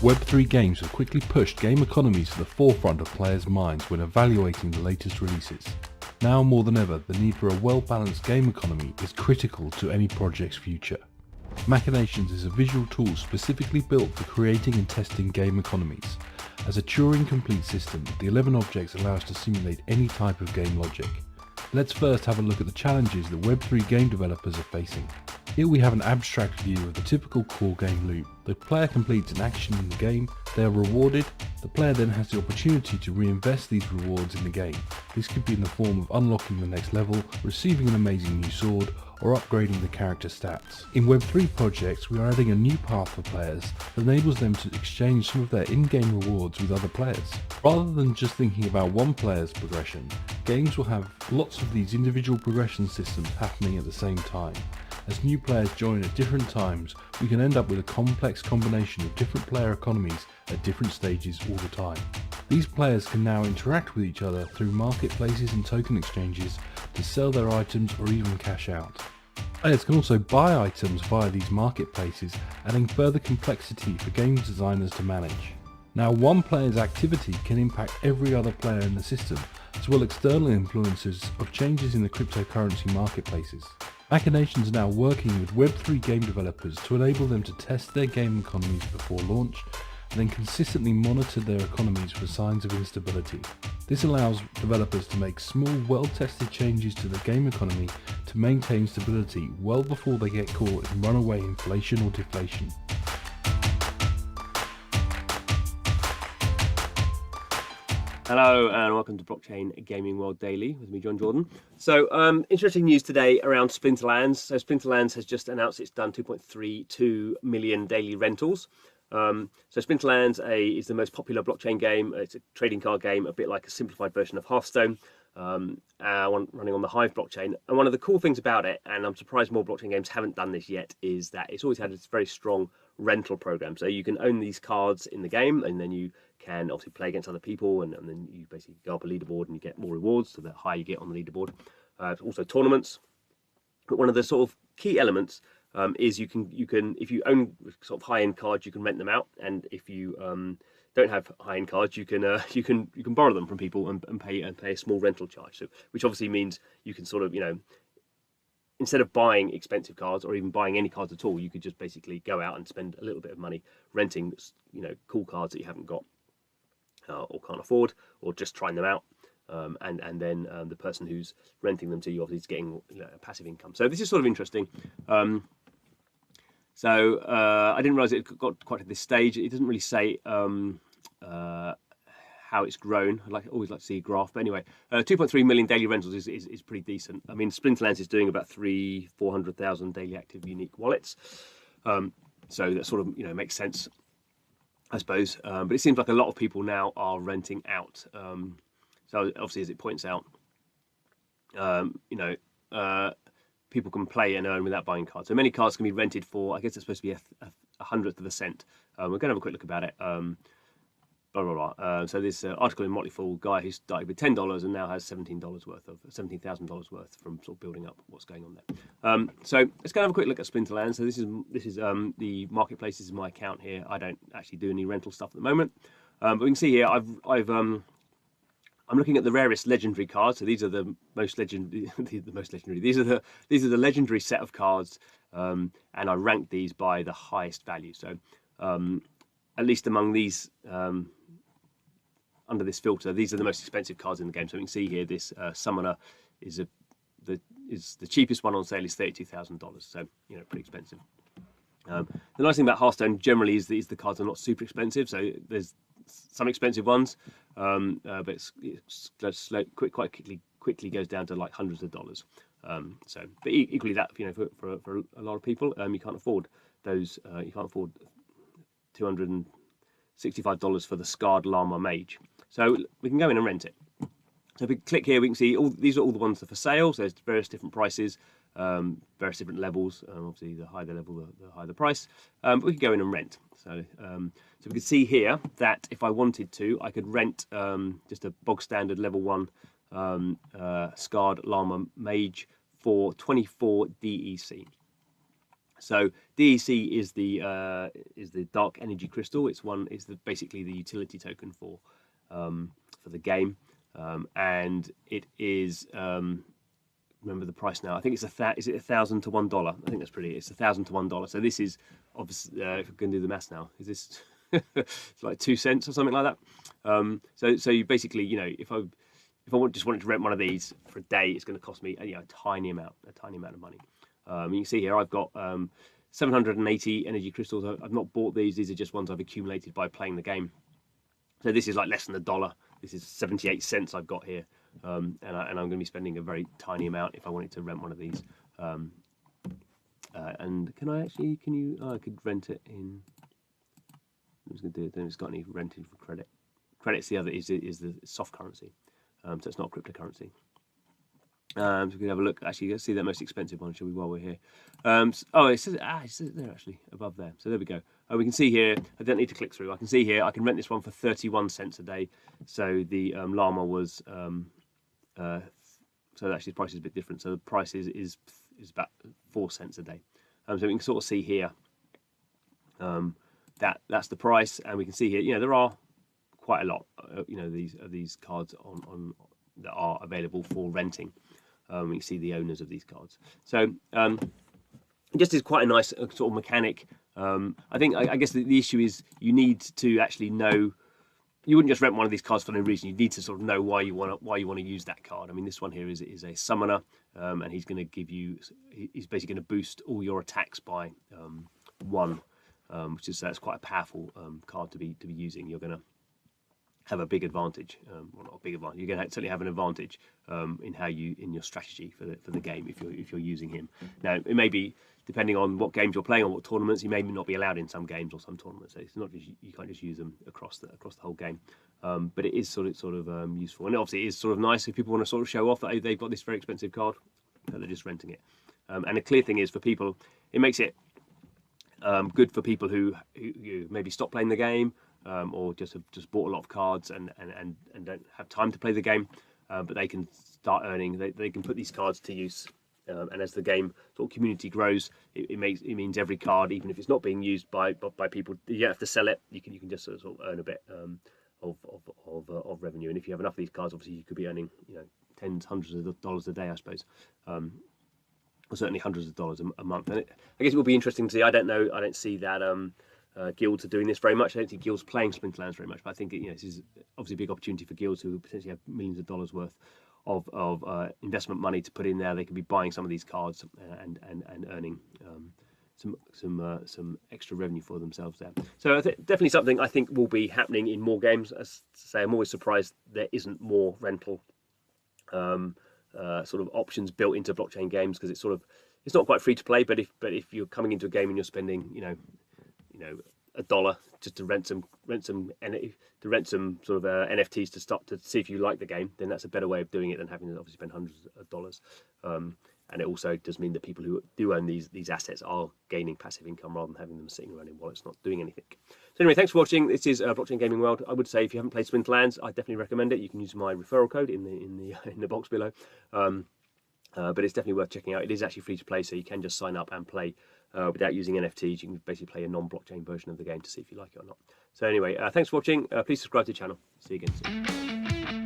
Web3 games have quickly pushed game economies to the forefront of players' minds when evaluating the latest releases. Now more than ever, the need for a well-balanced game economy is critical to any project's future. Machinations is a visual tool specifically built for creating and testing game economies. As a Turing-complete system, the 11 objects allow us to simulate any type of game logic. Let's first have a look at the challenges that Web3 game developers are facing. Here we have an abstract view of the typical core game loop. The player completes an action in the game, they are rewarded, the player then has the opportunity to reinvest these rewards in the game. This could be in the form of unlocking the next level, receiving an amazing new sword, or upgrading the character stats. In Web3 projects, we are adding a new path for players that enables them to exchange some of their in-game rewards with other players. Rather than just thinking about one player's progression, games will have lots of these individual progression systems happening at the same time. As new players join at different times, we can end up with a complex combination of different player economies at different stages all the time. These players can now interact with each other through marketplaces and token exchanges to sell their items or even cash out. Players can also buy items via these marketplaces, adding further complexity for game designers to manage. Now, one player's activity can impact every other player in the system, as well as external influences of changes in the cryptocurrency marketplaces. Machinations are now working with Web3 game developers to enable them to test their game economies before launch, and then consistently monitor their economies for signs of instability. This allows developers to make small, well-tested changes to the game economy to maintain stability well before they get caught in runaway inflation or deflation. Hello and welcome to Blockchain Gaming World Daily with me, John Jordan. So interesting news today around Splinterlands. So Splinterlands has just announced it's done 2.32 million daily rentals. So Splinterlands is the most popular blockchain game. It's a trading card game, a bit like a simplified version of Hearthstone, running on the Hive blockchain. And one of the cool things about it, and I'm surprised more blockchain games haven't done this yet, is that it's always had this very strong rental program. So you can own these cards in the game, and then you can obviously play against other people, and then you basically go up a leaderboard and you get more rewards, so the higher you get on the leaderboard. Also tournaments. But one of the sort of key elements is you can if you own sort of high-end cards, you can rent them out, and if you don't have high-end cards, you can borrow them from people and pay a small rental charge. So which obviously means you can sort of, instead of buying expensive cards or even buying any cards at all, you could just basically go out and spend a little bit of money renting cool cards that you haven't got or can't afford, or just trying them out. And then the person who's renting them to you obviously is getting a passive income. So this is sort of interesting. So I didn't realize it got quite to this stage. It doesn't really say how it's grown. Always like to see a graph. But anyway, 2.3 million daily rentals is pretty decent. I mean, Splinterlands is doing about 400,000 daily active unique wallets. So that sort of makes sense, I suppose. But it seems like a lot of people now are renting out. So obviously, as it points out, people can play and earn without buying cards. So many cards can be rented for, I guess it's supposed to be a hundredth of a cent. We're going to have a quick look about it. So this article in Motley Fool, guy who started with $10 and now has $17,000 worth from sort of building up what's going on there. So let's go and have a quick look at Splinterlands. So this is the marketplace. This is my account here. I don't actually do any rental stuff at the moment, but we can see here I'm looking at the rarest legendary cards. So these are the most legendary. These are the legendary set of cards, and I ranked these by the highest value. So at least among these, under this filter, these are the most expensive cards in the game. So we can see here this Summoner is the cheapest one on sale is $32,000. So pretty expensive. The nice thing about Hearthstone generally is the cards are not super expensive. So there's some expensive ones, but it's quite quickly goes down to like hundreds of dollars. But equally that for a lot of people, you can't afford those. You can't afford $265 for the Scarred Llama Mage. So we can go in and rent it. So if we click here, we can see these are all the ones that are for sale. So there's various different prices, various different levels. Obviously, the higher the level, the higher the price. But we can go in and rent. So we can see here that if I wanted to, I could rent just a bog standard level 1 Scarred Llama Mage for 24 DEC. So DEC is the dark energy crystal. It's basically the utility token for the game, and it is. Remember the price now. I think it's is it $1,000 to $1? I think that's pretty. It's $1,000 to $1. So this is obviously if I can do the maths now, is this it's like 2 cents or something like that. So you basically, if I just wanted to rent one of these for a day, it's going to cost me a tiny amount of money. You can see here I've got 780 energy crystals. I've not bought these. These are just ones I've accumulated by playing the game. So this is like less than $1. This is 78 cents I've got here. And I'm going to be spending a very tiny amount if I wanted to rent one of these. And I could rent it in. I'm just going to do it. Then it's got any renting for credit. Credit's the other is the soft currency, so it's not cryptocurrency. So we can have a look. Actually, let's see that most expensive one, shall we? While we're here. It says there actually above there. So there we go. We can see here. I don't need to click through. I can see here. I can rent this one for 31 cents a day. So the llama was. So actually, the price is a bit different. So the price is about 4 cents a day. So we can sort of see here. That's the price, and we can see here. There are quite a lot. These cards on that are available for renting. We can see the owners of these cards. So it just is quite a nice sort of mechanic. I guess the issue is you need to actually know. You wouldn't just rent one of these cards for no reason. You need to sort of know why you want to use that card. I mean, this one here is a summoner, and he's going to give you. He's basically going to boost all your attacks by 1, which is that's quite a powerful card to be using. You're going to have a big advantage. Well, not a big advantage. You're going to certainly have an advantage in your strategy for the game if you're using him. Now, it may be depending on what games you're playing or what tournaments, you may not be allowed in some games or some tournaments. So it's not just, you can't just use them across the whole game. But it is sort of useful, and obviously it is sort of nice if people want to sort of show off that they've got this very expensive card, that they're just renting it. And the clear thing is for people, it makes it good for people who maybe stop playing the game. Or just have bought a lot of cards and don't have time to play the game, but they can start earning. They can put these cards to use, and as the game sort of community grows, it means every card, even if it's not being used by people, you don't have to sell it. You can just sort of earn a bit of revenue. And if you have enough of these cards, obviously you could be earning tens, hundreds of dollars a day, I suppose. Or certainly hundreds of dollars a month. And I guess it will be interesting to see. I don't know. I don't see that. Guilds are doing this very much. I don't think Guilds playing Splinterlands very much, but I think this is obviously a big opportunity for Guilds who potentially have millions of dollars worth of investment money to put in there. They could be buying some of these cards and earning some extra revenue for themselves there. So definitely something I think will be happening in more games. As I say, I'm always surprised there isn't more rental sort of options built into blockchain games, because it's not quite free to play. But if you're coming into a game and you're spending $1 just to rent some sort of NFTs to start to see if you like the game, then that's a better way of doing it than having to obviously spend hundreds of dollars. And it also does mean that people who do own these assets are gaining passive income rather than having them sitting around in wallets not doing anything. So anyway, thanks for watching. This is Blockchain Gaming World. I would say if you haven't played Splinterlands, I definitely recommend it. You can use my referral code in the box below. But it's definitely worth checking out. It is actually free to play, so you can just sign up and play without using NFTs. You can basically play a non-blockchain version of the game to see if you like it or not. So anyway, thanks for watching. Please subscribe to the channel. See you again soon.